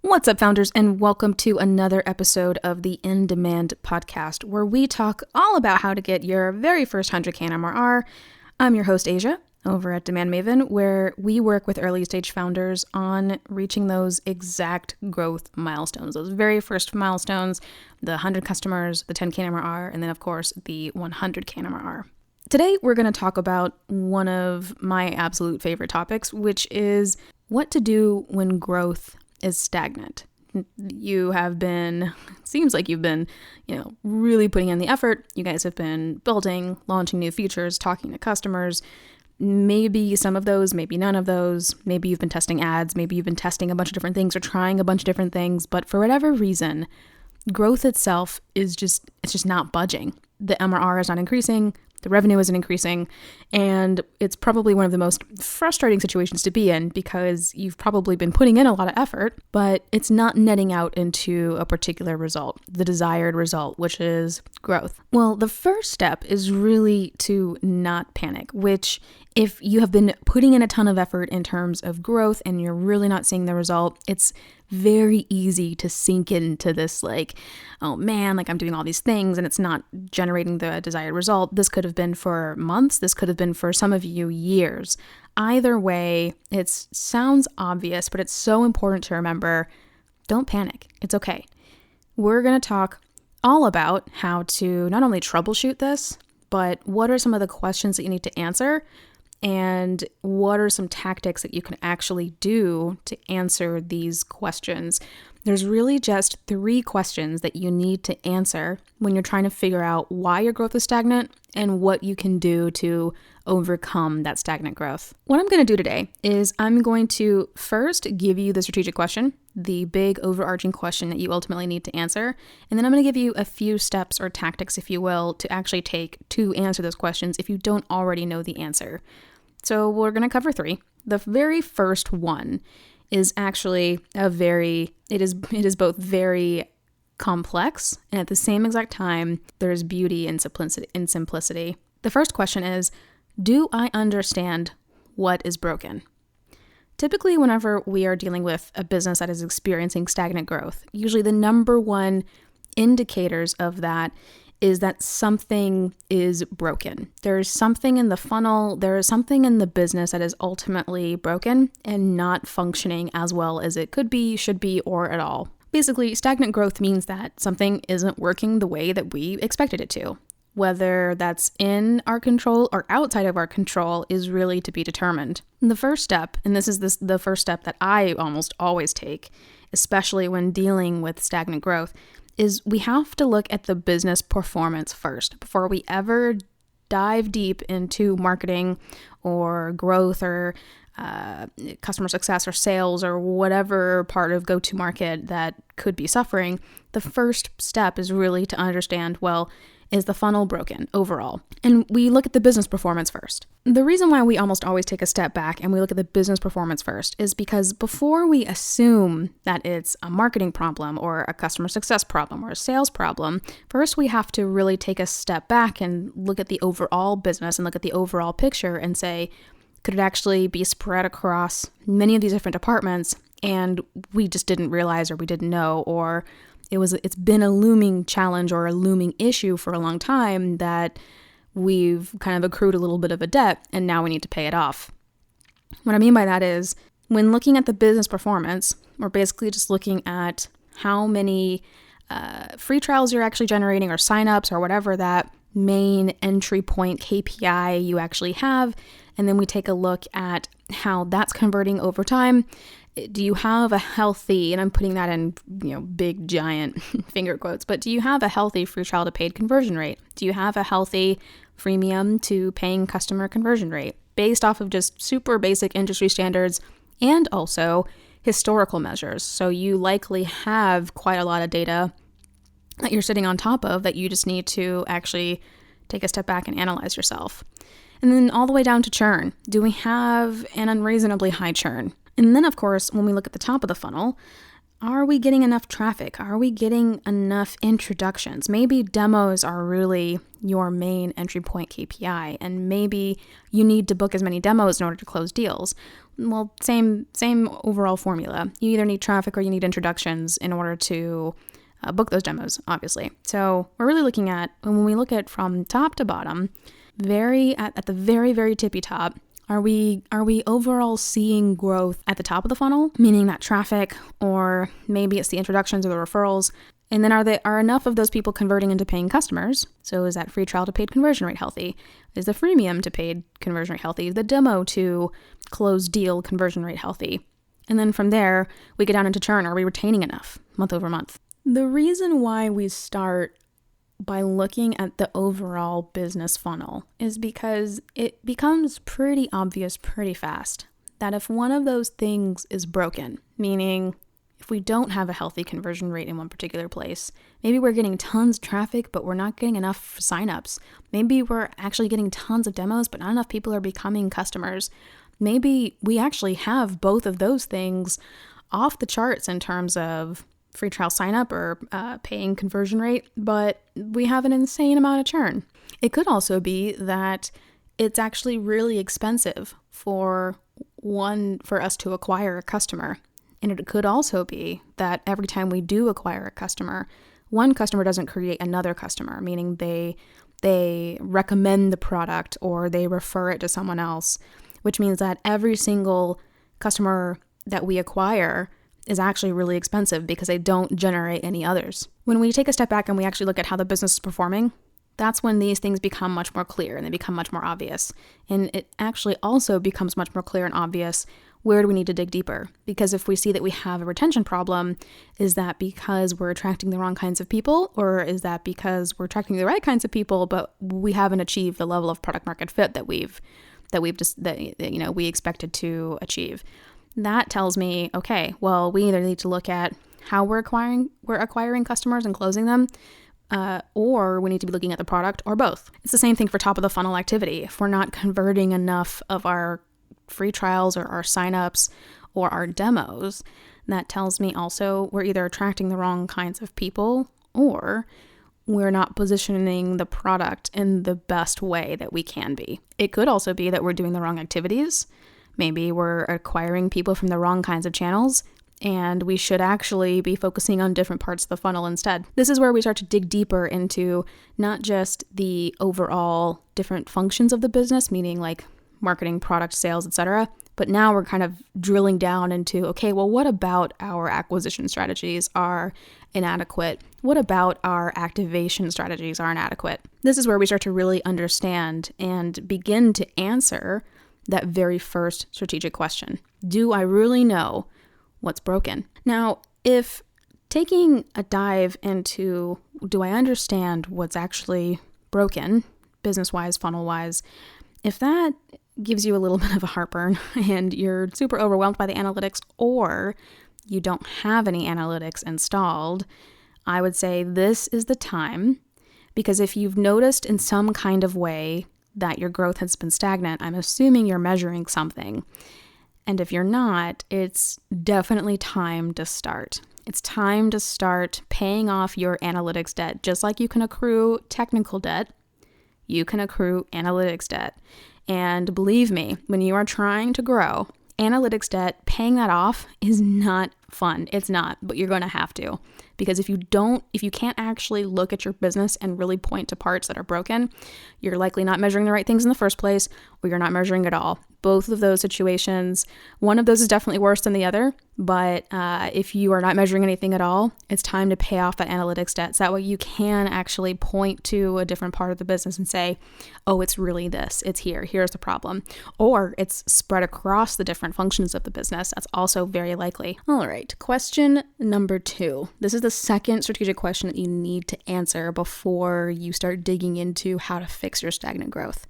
What's up, founders, and welcome to another episode of the In Demand podcast, where we talk all about how to get your very first 100K MRR. I'm your host, Asia, over at Demand Maven, where we work with early stage founders on reaching those exact growth milestones, those very first milestones, the 100 customers, the 10K MRR, and then, of course, the 100K MRR. Today, we're going to talk about one of my absolute favorite topics, which is what to do when growth is stagnant. Seems like you've been, really putting in the effort. You guys have been building, launching new features, talking to customers. Maybe some of those, maybe none of those. Maybe you've been testing ads. Maybe you've been testing a bunch of different things or trying a bunch of different things. But for whatever reason, growth itself is just not budging. The MRR is not increasing. The revenue isn't increasing, and it's probably one of the most frustrating situations to be in because you've probably been putting in a lot of effort, but it's not netting out into a particular result, the desired result, which is growth. Well, the first step is really to not panic, which if you have been putting in a ton of effort in terms of growth and you're really not seeing the result, it's very easy to sink into this oh man, I'm doing all these things and it's not generating the desired result. This could have been for months. This could have been for some of you years. Either way, it sounds obvious, but it's so important to remember, don't panic. It's okay. We're going to talk all about how to not only troubleshoot this, but what are some of the questions that you need to answer and what are some tactics that you can actually do to answer these questions. There's really just 3 questions that you need to answer when you're trying to figure out why your growth is stagnant and what you can do to overcome that stagnant growth. What I'm going to do today is I'm going to first give you the strategic question, the big overarching question that you ultimately need to answer. And then I'm going to give you a few steps or tactics, if you will, to actually take to answer those questions if you don't already know the answer. So we're going to cover 3. The very first one is actually it is both very complex and at the same exact time, there's beauty in simplicity. The first question is, do I understand what is broken? Typically, whenever we are dealing with a business that is experiencing stagnant growth, usually the number one indicators of that is that something is broken. There's something in the funnel, there is something in the business that is ultimately broken and not functioning as well as it could be, should be, or at all. Basically, stagnant growth means that something isn't working the way that we expected it to. Whether that's in our control or outside of our control is really to be determined. The first step, and this is the first step that I almost always take, especially when dealing with stagnant growth, is we have to look at the business performance first before we ever dive deep into marketing or growth or customer success or sales or whatever part of go-to-market that could be suffering. The first step is really to understand, is the funnel broken overall? And we look at the business performance first. The reason why we almost always take a step back and we look at the business performance first is because before we assume that it's a marketing problem or a customer success problem or a sales problem, first we have to really take a step back and look at the overall business and look at the overall picture and say, could it actually be spread across many of these different departments and we just didn't realize or we didn't know, or it's been a looming challenge or a looming issue for a long time that we've kind of accrued a little bit of a debt and now we need to pay it off. What I mean by that is when looking at the business performance, we're basically just looking at how many free trials you're actually generating or signups or whatever that main entry point KPI you actually have. And then we take a look at how that's converting over time. Do you have a healthy, and I'm putting that in, big giant finger quotes, but do you have a healthy free trial to paid conversion rate? Do you have a healthy freemium to paying customer conversion rate based off of just super basic industry standards and also historical measures? So you likely have quite a lot of data that you're sitting on top of that you just need to actually take a step back and analyze yourself. And then all the way down to churn. Do we have an unreasonably high churn? And then, of course, when we look at the top of the funnel, Are we getting enough traffic? Are we getting enough introductions? Maybe demos are really your main entry point KPI, and maybe you need to book as many demos in order to close deals. Well, same overall formula. You either need traffic or you need introductions in order to book those demos, obviously. So we're really looking at, when we look at from top to bottom, at the very, very tippy top, are we overall seeing growth at the top of the funnel, meaning that traffic, or maybe it's the introductions or the referrals? And then are enough of those people converting into paying customers? So is that free trial to paid conversion rate healthy? Is the freemium to paid conversion rate healthy? The demo to closed deal conversion rate healthy? And then from there, we get down into churn. Are we retaining enough month over month? The reason why we start by looking at the overall business funnel is because it becomes pretty obvious pretty fast that if one of those things is broken, meaning if we don't have a healthy conversion rate in one particular place, maybe we're getting tons of traffic, but we're not getting enough signups. Maybe we're actually getting tons of demos, but not enough people are becoming customers. Maybe we actually have both of those things off the charts in terms of free trial sign up or paying conversion rate, but we have an insane amount of churn. It could also be that it's actually really expensive for us to acquire a customer. And it could also be that every time we do acquire a customer, one customer doesn't create another customer, meaning they recommend the product or they refer it to someone else, which means that every single customer that we acquire is actually really expensive because they don't generate any others. When we take a step back and we actually look at how the business is performing, that's when these things become much more clear and they become much more obvious. And it actually also becomes much more clear and obvious where do we need to dig deeper? Because if we see that we have a retention problem, is that because we're attracting the wrong kinds of people, or is that because we're attracting the right kinds of people, but we haven't achieved the level of product market fit that we expected to achieve? That tells me, okay, well, we either need to look at how we're acquiring customers and closing them, or we need to be looking at the product, or both. It's the same thing for top of the funnel activity. If we're not converting enough of our free trials or our signups or our demos, that tells me also we're either attracting the wrong kinds of people, or we're not positioning the product in the best way that we can be. It could also be that we're doing the wrong activities. Maybe we're acquiring people from the wrong kinds of channels, and we should actually be focusing on different parts of the funnel instead. This is where we start to dig deeper into not just the overall different functions of the business, meaning like marketing, product, sales, etc., but now we're kind of drilling down into, okay, well, what about our acquisition strategies are inadequate? What about our activation strategies are inadequate? This is where we start to really understand and begin to answer that very first strategic question. Do I really know what's broken? Now, if taking a dive into, do I understand what's actually broken, business-wise, funnel-wise, if that gives you a little bit of a heartburn and you're super overwhelmed by the analytics, or you don't have any analytics installed, I would say this is the time, because if you've noticed in some kind of way that your growth has been stagnant, I'm assuming you're measuring something. And if you're not, it's definitely time to start. It's time to start paying off your analytics debt. Just like you can accrue technical debt, you can accrue analytics debt. And believe me, when you are trying to grow, analytics debt, paying that off is not fun. It's not, but you're going to have to. Because if you can't actually look at your business and really point to parts that are broken, you're likely not measuring the right things in the first place, or you're not measuring at all. Both of those situations, one of those is definitely worse than the other, but if you are not measuring anything at all, it's time to pay off that analytics debt. So that way you can actually point to a different part of the business and say, oh, it's really this, it's here's the problem. Or it's spread across the different functions of the business. That's also very likely. All right, question number 2. This is the second strategic question that you need to answer before you start digging into how to fix your stagnant growth.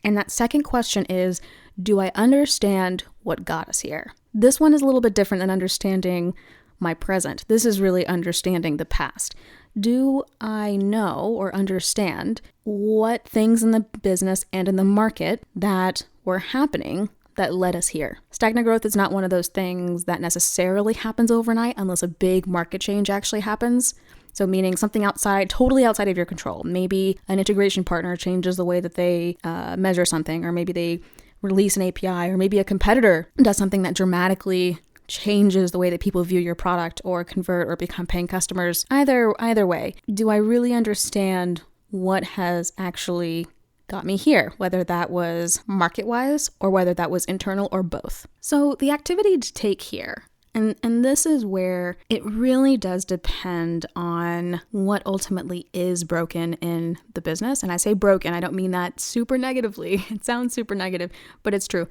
And that second question is, do I understand what got us here? This one is a little bit different than understanding my present. This is really understanding the past. Do I know or understand what things in the business and in the market that were happening that led us here. Stagnant growth is not one of those things that necessarily happens overnight unless a big market change actually happens. So meaning something totally outside of your control. Maybe an integration partner changes the way that they measure something, or maybe they release an API, or maybe a competitor does something that dramatically changes the way that people view your product or convert or become paying customers. Either way, do I really understand what has actually got me here, whether that was market-wise or whether that was internal or both? So the activity to take here, and this is where it really does depend on what ultimately is broken in the business. And I say broken, I don't mean that super negatively. It sounds super negative, but it's true.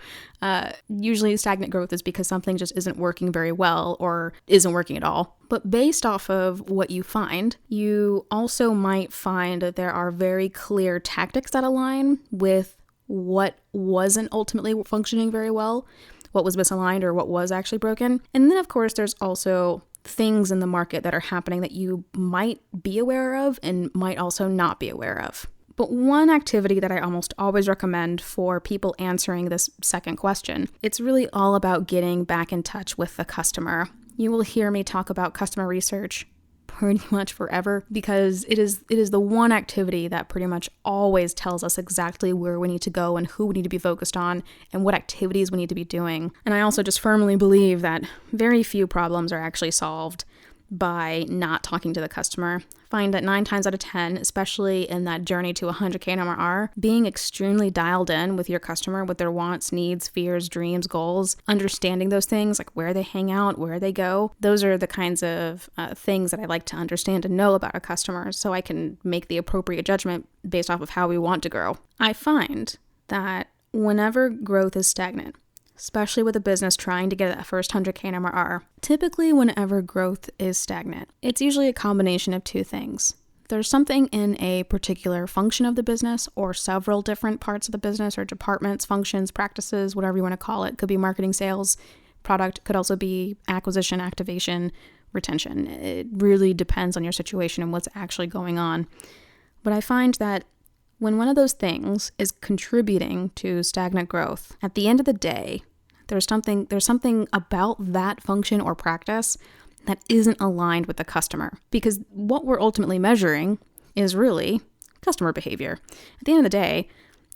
Usually stagnant growth is because something just isn't working very well or isn't working at all. But based off of what you find, you also might find that there are very clear tactics that align with what wasn't ultimately functioning very well, what was misaligned or what was actually broken. And then, of course, there's also things in the market that are happening that you might be aware of and might also not be aware of. But one activity that I almost always recommend for people answering this second question, it's really all about getting back in touch with the customer. You will hear me talk about customer research pretty much forever because it is the one activity that pretty much always tells us exactly where we need to go and who we need to be focused on and what activities we need to be doing. And I also just firmly believe that very few problems are actually solved by not talking to the customer. Find that 9 times out of 10, especially in that journey to 100K in MRR, being extremely dialed in with your customer, with their wants, needs, fears, dreams, goals, understanding those things, like where they hang out, where they go. Those are the kinds of things that I like to understand and know about a customer so I can make the appropriate judgment based off of how we want to grow. I find that whenever growth is stagnant, especially with a business trying to get that first 100K in MRR. Typically, whenever growth is stagnant, it's usually a combination of two things. There's something in a particular function of the business or several different parts of the business or departments, functions, practices, whatever you want to call it. Could be marketing, sales, product, could also be acquisition, activation, retention. It really depends on your situation and what's actually going on. But I find that when one of those things is contributing to stagnant growth, at the end of the day, there's something about that function or practice that isn't aligned with the customer. Because what we're ultimately measuring is really customer behavior. At the end of the day,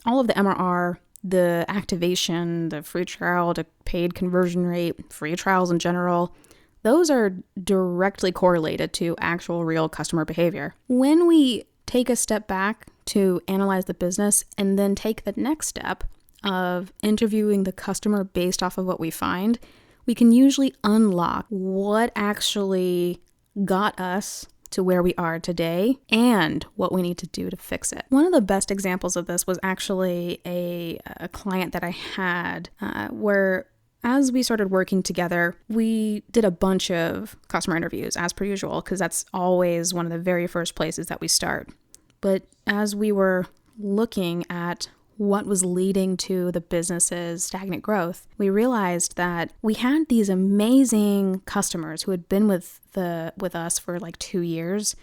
all of the MRR, the activation, the free trial, the paid conversion rate, free trials in general, those are directly correlated to actual real customer behavior. When we take a step back to analyze the business and then take the next step of interviewing the customer based off of what we find, we can usually unlock what actually got us to where we are today and what we need to do to fix it. One of the best examples of this was actually a client that I had where as we started working together, we did a bunch of customer interviews as per usual, because that's always one of the very first places that we start. But as we were looking at what was leading to the business's stagnant growth, we realized that we had these amazing customers who had been with us for like 2 years,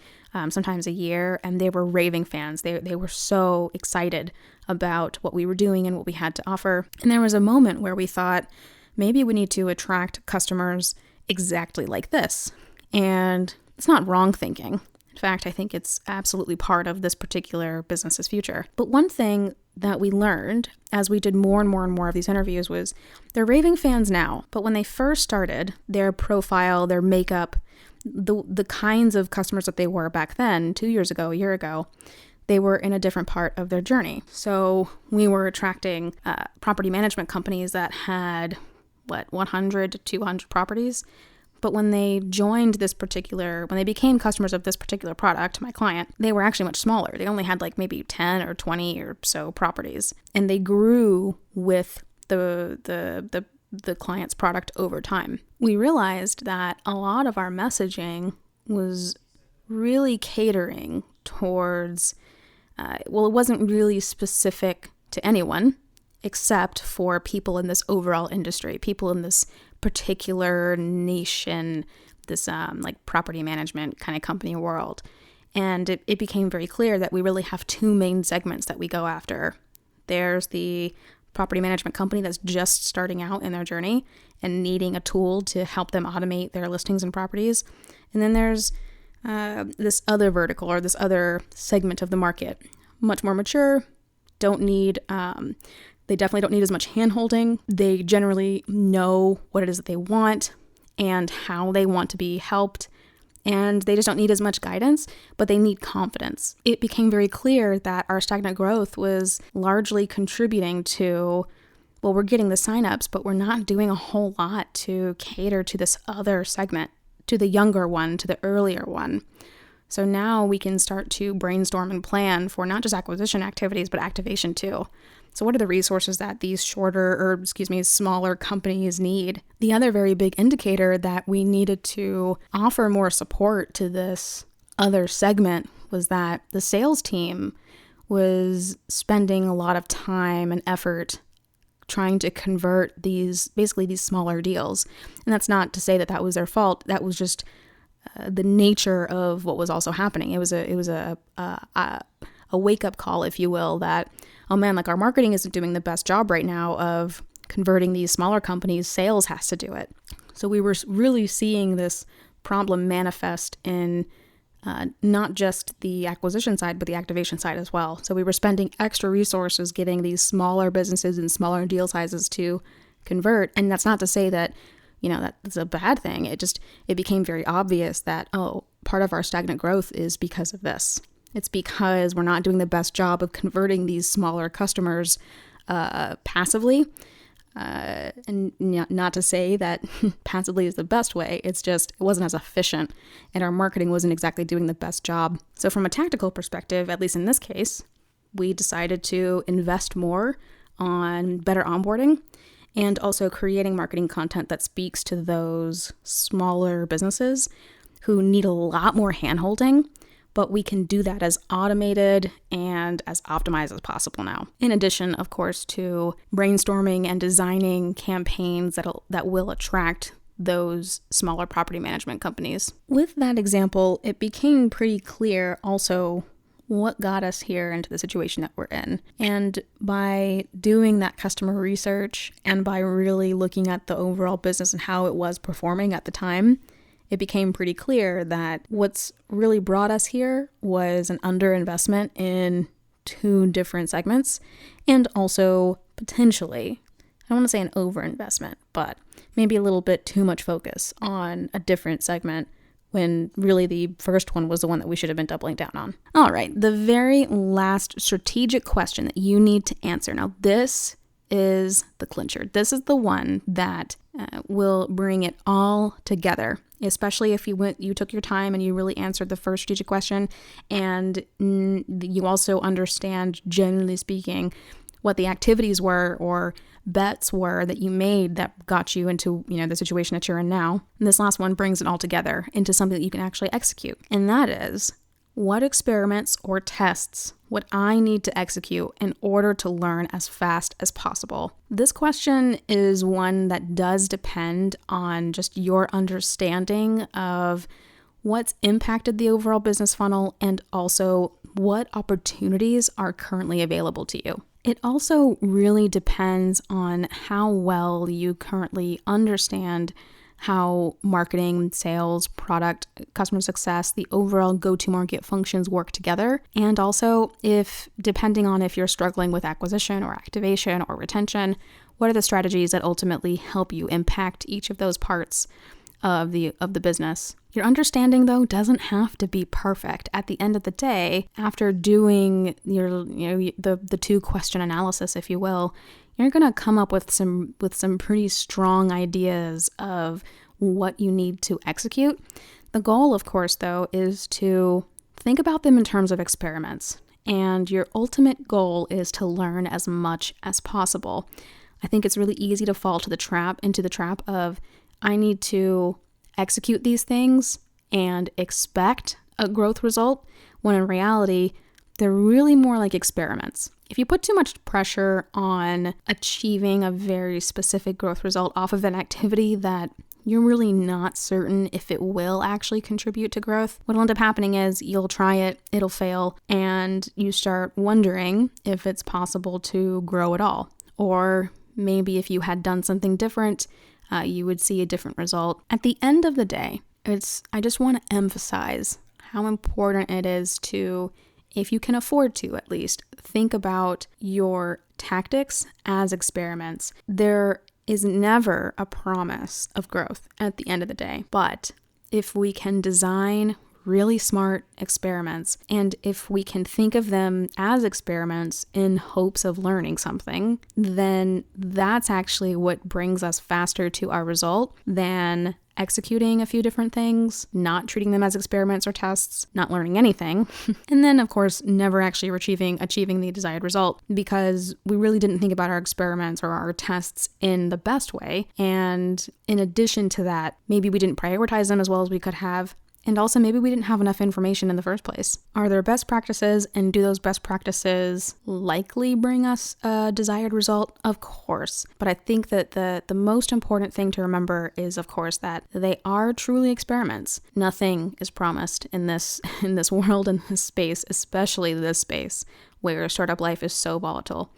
sometimes a year, and they were raving fans. They were so excited about what we were doing and what we had to offer. And there was a moment where we thought, maybe we need to attract customers exactly like this. And it's not wrong thinking. In fact, I think it's absolutely part of this particular business's future. But one thing that we learned as we did more and more and more of these interviews was they're raving fans now, but when they first started, their profile, their makeup, the kinds of customers that they were back then, 2 years ago, a year ago, they were in a different part of their journey. So we were attracting property management companies that had, 100 to 200 properties. But when they when they became customers of this particular product, my client, they were actually much smaller. They only had like maybe 10 or 20 or so properties. And they grew with the client's product over time. We realized that a lot of our messaging was really catering towards, it wasn't really specific to anyone except for people in this overall industry, people in this particular niche in this like property management kind of company world. And it became very clear that we really have two main segments that we go after. There's the property management company that's just starting out in their journey and needing a tool to help them automate their listings and properties. And then there's this other vertical or this other segment of the market, much more mature, they definitely don't need as much hand-holding. They generally know what it is that they want and how they want to be helped, and they just don't need as much guidance, but they need confidence. It became very clear that our stagnant growth was largely contributing to, well, we're getting the signups, but we're not doing a whole lot to cater to this other segment, to the younger one, to the earlier one. So now we can start to brainstorm and plan for not just acquisition activities, but activation too. So what are the resources that these smaller companies need? The other very big indicator that we needed to offer more support to this other segment was that the sales team was spending a lot of time and effort trying to convert these smaller deals. And that's not to say that that was their fault. That was just the nature of what was also happening. It was a wake-up call, if you will, that, oh man, like our marketing isn't doing the best job right now of converting these smaller companies. Sales has to do it. So we were really seeing this problem manifest in not just the acquisition side, but the activation side as well. So we were spending extra resources getting these smaller businesses and smaller deal sizes to convert. And that's not to say that, that's a bad thing. It became very obvious that, part of our stagnant growth is because of this. It's because we're not doing the best job of converting these smaller customers passively. And not to say that passively is the best way. It's just, it wasn't as efficient and our marketing wasn't exactly doing the best job. So from a tactical perspective, at least in this case, we decided to invest more on better onboarding and also creating marketing content that speaks to those smaller businesses who need a lot more handholding, but we can do that as automated and as optimized as possible now. In addition, of course, to brainstorming and designing campaigns that will attract those smaller property management companies. With that example, it became pretty clear also what got us here into the situation that we're in. And by doing that customer research and by really looking at the overall business and how it was performing at the time, it became pretty clear that what's really brought us here was an underinvestment in two different segments and also potentially, I don't want to say an overinvestment, but maybe a little bit too much focus on a different segment when really the first one was the one that we should have been doubling down on. All right, the very last strategic question that you need to answer. Now, this is the clincher. This is the one that will bring it all together, especially if you took your time and you really answered the first strategic question and you also understand, generally speaking, what the activities were or bets were that you made that got you into, the situation that you're in now. And this last one brings it all together into something that you can actually execute. And that is, what experiments or tests would I need to execute in order to learn as fast as possible? This question is one that does depend on just your understanding of what's impacted the overall business funnel and also what opportunities are currently available to you. It also really depends on how well you currently understand how marketing, sales, product, customer success, the overall go-to-market functions work together. And also, depending on if you're struggling with acquisition or activation or retention, what are the strategies that ultimately help you impact each of those parts of the business? Your understanding, though, doesn't have to be perfect. At the end of the day, after doing the two-question analysis, if you will, you're going to come up with some pretty strong ideas of what you need to execute. The goal, of course, though, is to think about them in terms of experiments. And your ultimate goal is to learn as much as possible. I think it's really easy to fall into the trap of, I need to execute these things and expect a growth result, when in reality, they're really more like experiments. If you put too much pressure on achieving a very specific growth result off of an activity that you're really not certain if it will actually contribute to growth, what'll end up happening is you'll try it, it'll fail, and you start wondering if it's possible to grow at all. Or maybe if you had done something different, you would see a different result. At the end of the day, I just want to emphasize how important it is to, if you can afford to at least, think about your tactics as experiments. There is never a promise of growth at the end of the day, but if we can design really smart experiments, and if we can think of them as experiments in hopes of learning something, then that's actually what brings us faster to our result than executing a few different things, not treating them as experiments or tests, not learning anything, and then of course never actually achieving the desired result because we really didn't think about our experiments or our tests in the best way. And in addition to that, maybe we didn't prioritize them as well as we could have. And also maybe we didn't have enough information in the first place. Are there best practices, and do those best practices likely bring us a desired result? Of course. But I think that the most important thing to remember is, of course, that they are truly experiments. Nothing is promised in this world, in this space, especially this space where startup life is so volatile.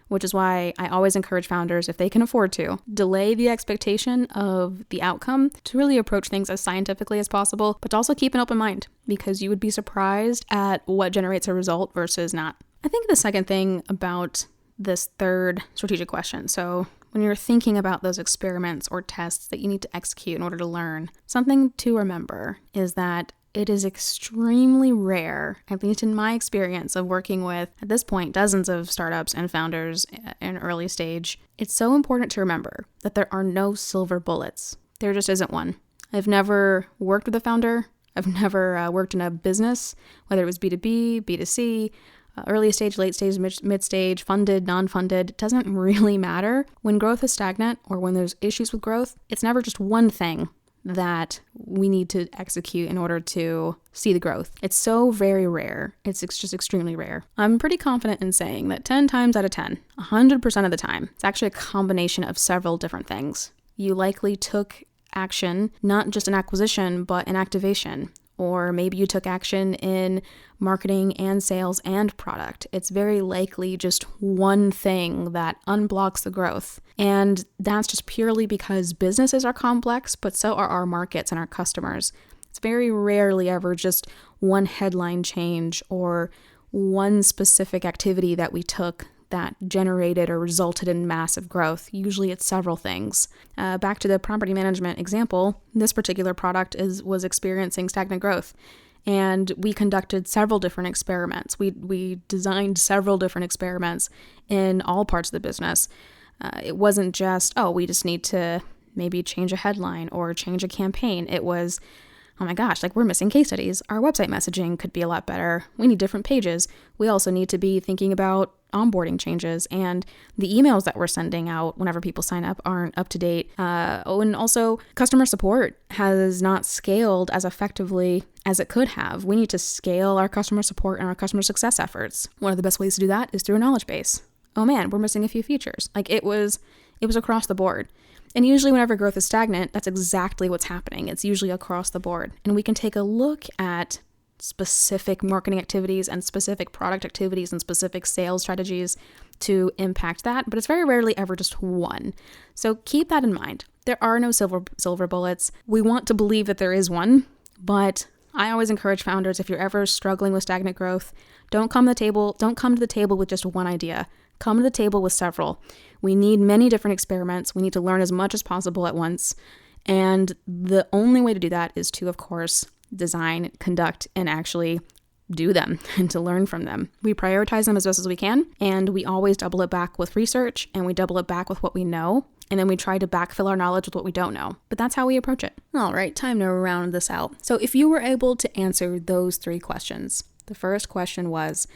Which is why I always encourage founders, if they can afford to, delay the expectation of the outcome to really approach things as scientifically as possible, but to also keep an open mind because you would be surprised at what generates a result versus not. I think the second thing about this third strategic question, so when you're thinking about those experiments or tests that you need to execute in order to learn, something to remember is that it is extremely rare, at least in my experience of working with, at this point, dozens of startups and founders in early stage. It's so important to remember that there are no silver bullets. There just isn't one. I've never worked with a founder. I've never worked in a business, whether it was B2B, B2C, early stage, late stage, mid stage, funded, non-funded. It doesn't really matter. When growth is stagnant or when there's issues with growth, it's never just one thing that we need to execute in order to see the growth. It's so very rare. It's just extremely rare. I'm pretty confident in saying that 10 times out of 10, 100% of the time, it's actually a combination of several different things. You likely took action, not just an acquisition, but an activation. Or maybe you took action in marketing and sales and product. It's very likely just one thing that unblocks the growth. And that's just purely because businesses are complex, but so are our markets and our customers. It's very rarely ever just one headline change or one specific activity that we took that generated or resulted in massive growth. Usually it's several things. Back to the property management example, this particular product was experiencing stagnant growth. And we conducted several different experiments. We designed several different experiments in all parts of the business. It wasn't just, we just need to maybe change a headline or change a campaign. It was, oh my gosh, we're missing case studies. Our website messaging could be a lot better. We need different pages. We also need to be thinking about onboarding changes, and the emails that we're sending out whenever people sign up aren't up to date. And also customer support has not scaled as effectively as it could have. We need to scale our customer support and our customer success efforts. One of the best ways to do that is through a knowledge base. Oh man, we're missing a few features. It was across the board. And usually whenever growth is stagnant, that's exactly what's happening. It's usually across the board. And we can take a look at specific marketing activities and specific product activities and specific sales strategies to impact that, but it's very rarely ever just one. So keep that in mind. There are no silver bullets. We want to believe that there is one, but I always encourage founders, if you're ever struggling with stagnant growth, don't come to the table with just one idea. Come to the table with several. We need many different experiments. We need to learn as much as possible at once. And the only way to do that is to, of course, design, conduct, and actually do them and to learn from them. We prioritize them as best as we can, and we always double it back with research, and we double it back with what we know, and then we try to backfill our knowledge with what we don't know. But that's how we approach it. All right, time to round this out. So if you were able to answer those 3 questions, the first question was,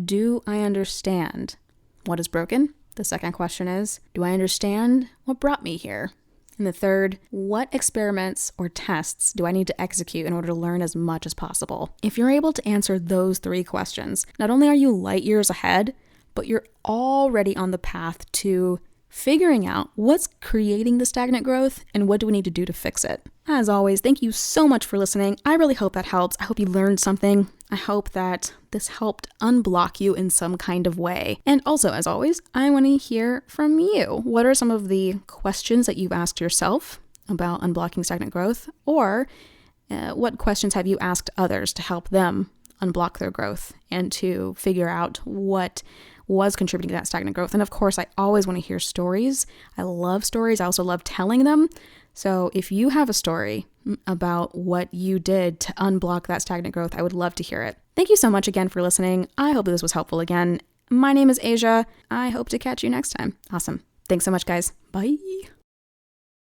do I understand what is broken? The second question is, do I understand what brought me here? And the third, what experiments or tests do I need to execute in order to learn as much as possible? If you're able to answer those 3 questions, not only are you light years ahead, but you're already on the path to figuring out what's creating the stagnant growth and what do we need to do to fix it. As always, thank you so much for listening. I really hope that helps. I hope you learned something. I hope that this helped unblock you in some kind of way. And also, as always, I want to hear from you. What are some of the questions that you've asked yourself about unblocking stagnant growth? Or what questions have you asked others to help them unblock their growth and to figure out what was contributing to that stagnant growth? And of course, I always want to hear stories. I love stories. I also love telling them. So if you have a story about what you did to unblock that stagnant growth, I would love to hear it. Thank you so much again for listening. I hope this was helpful again. My name is Asia. I hope to catch you next time. Awesome. Thanks so much, guys. Bye.